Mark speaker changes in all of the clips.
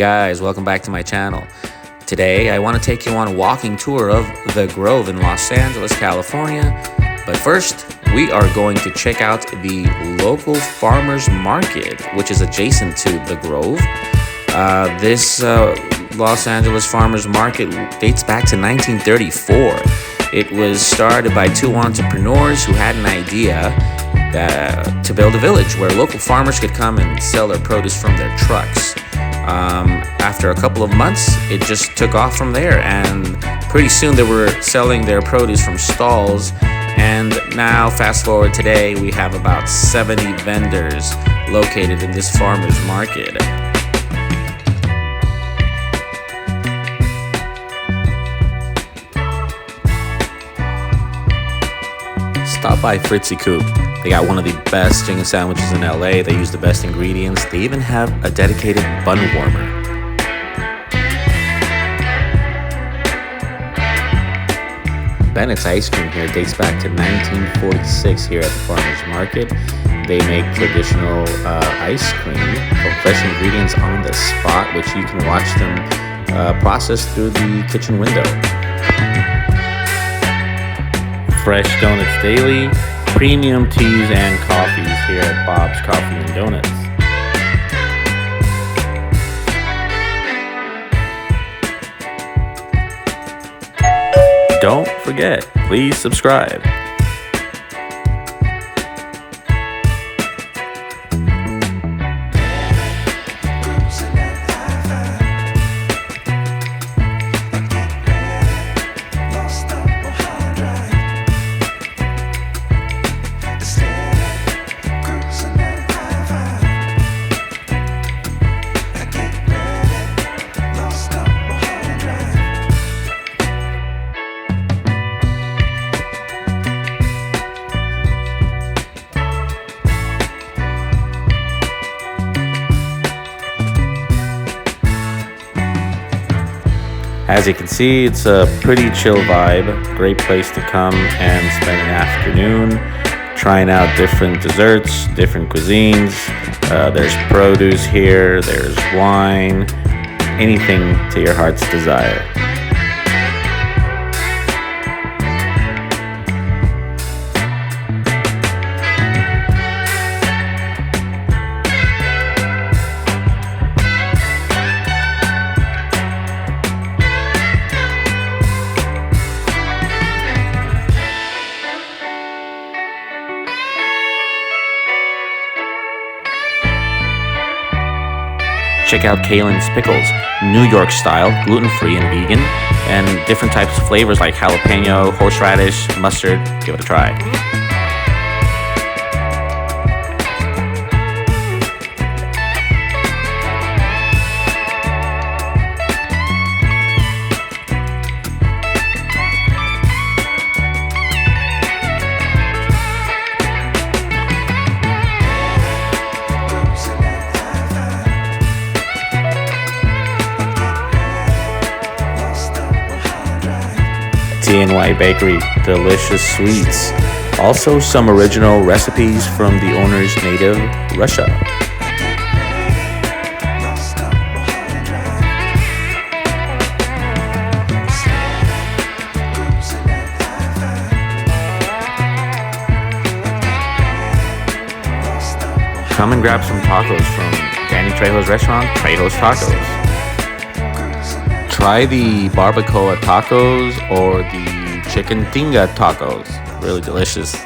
Speaker 1: guys, welcome back to my channel. Today I want to take you on a walking tour of The Grove in Los Angeles, California. But first, we are going to check out the local farmers market, which is adjacent to The Grove. This Los Angeles farmers market dates back to 1934. It was started by two entrepreneurs who had an idea to build a village where local farmers could come and sell their produce from their trucks. After a couple of months, it just took off from there, and pretty soon they were selling their produce from stalls. And now, fast forward today, we have about 70 vendors located in this farmers market. Stop by Fritzy Coop. They got one of the best chicken sandwiches in LA. They use the best ingredients. They even have a dedicated bun warmer. Bennett's ice cream here dates back to 1946 here at the farmers market. They make traditional ice cream from fresh ingredients on the spot, which you can watch them process through the kitchen window. Fresh Donuts Daily, premium teas and coffees here at Bob's Coffee and Donuts. Don't forget, please subscribe. As you can see, it's a pretty chill vibe, great place to come and spend an afternoon trying out different desserts, different cuisines. There's produce here, there's wine, anything to your heart's desire. Check out Kaylin's Pickles, New York style, gluten-free and vegan, and different types of flavors like jalapeno, horseradish, mustard. Give it a try. TNY Bakery, delicious sweets. Also some original recipes from the owner's native Russia. Come and grab some tacos from Danny Trejo's restaurant, Trejo's Tacos. Try the barbacoa tacos or the chicken tinga tacos. Really delicious.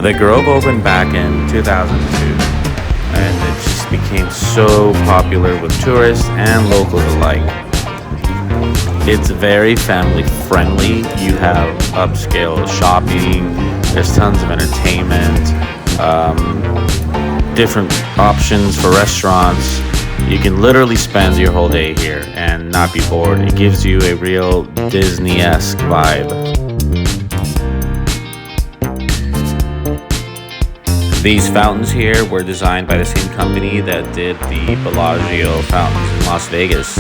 Speaker 1: The Grove opened back in 2002, and it just became so popular with tourists and locals alike. It's very family friendly. You have upscale shopping, there's tons of entertainment, different options for restaurants. You can literally spend your whole day here and not be bored. It gives you a real Disney-esque vibe. These fountains here were designed by the same company that did the Bellagio fountains in Las Vegas.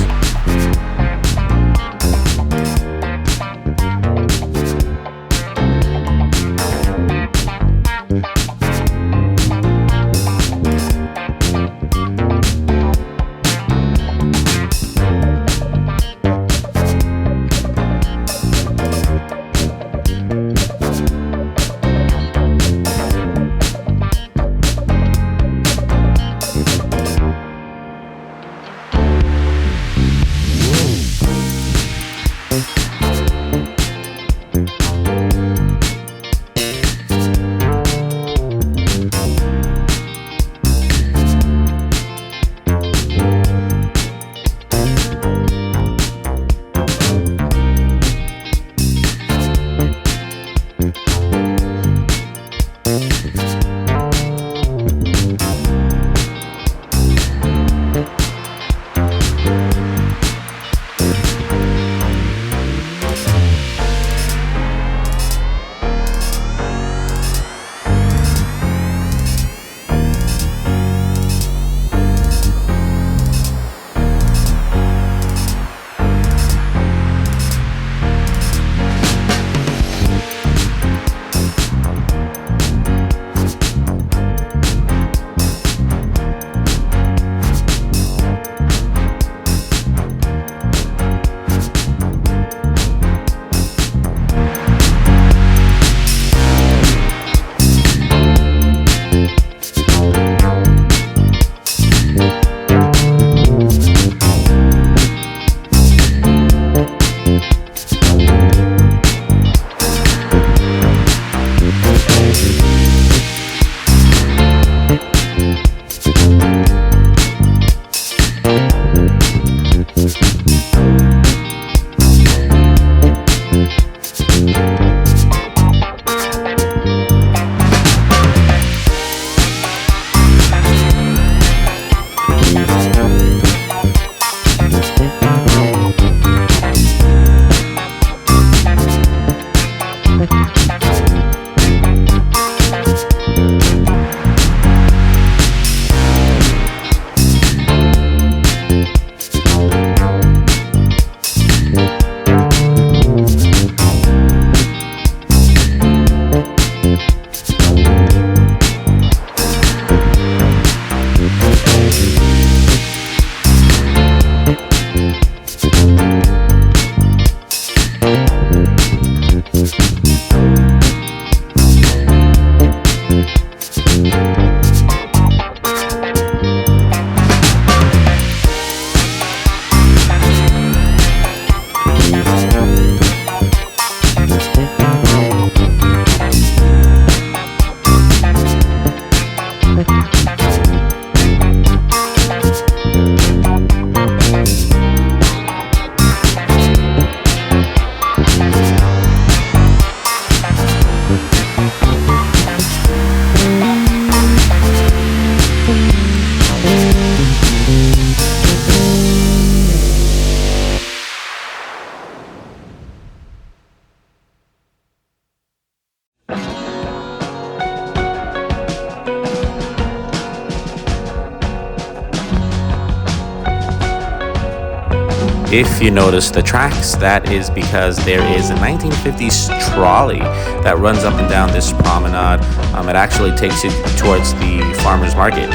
Speaker 1: If you notice the tracks, that is because there is a 1950s trolley that runs up and down this promenade. It actually takes you towards the farmer's market.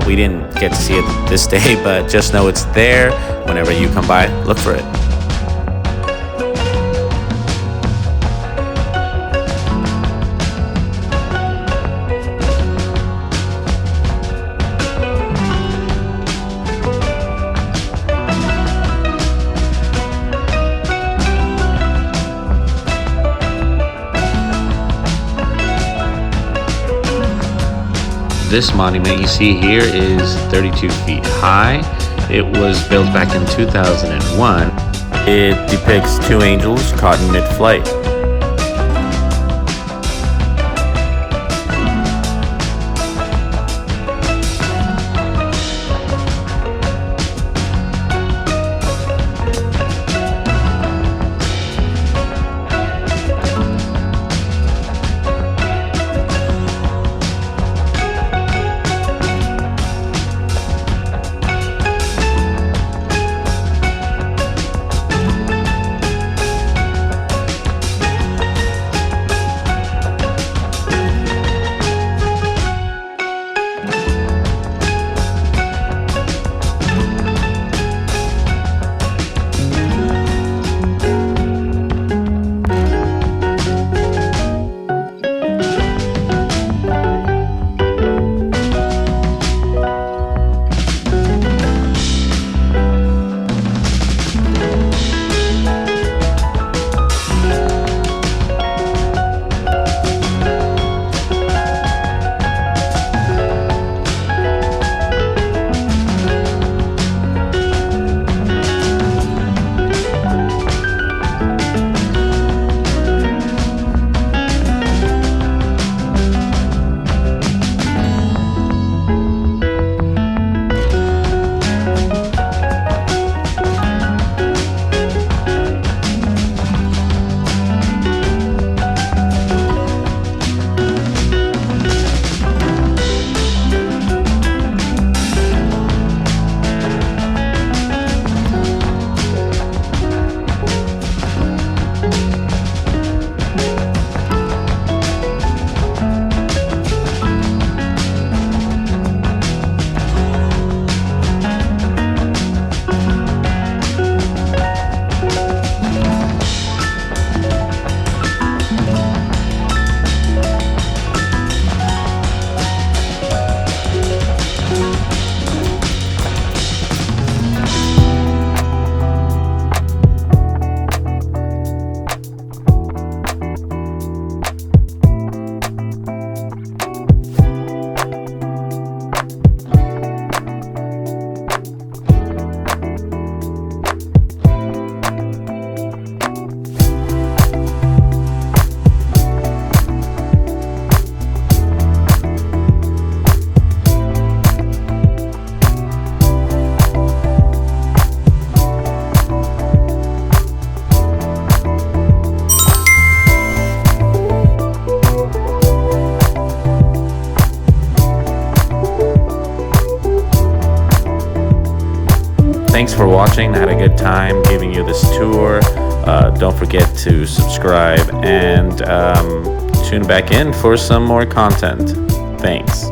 Speaker 1: We didn't get to see it this day, but just know it's there. Whenever you come by, look for it. This monument you see here is 32 feet high. It was built back in 2001. It depicts two angels caught in mid-flight. Thanks for watching. I had a good time giving you this tour. Don't forget to subscribe and tune back in for some more content. Thanks.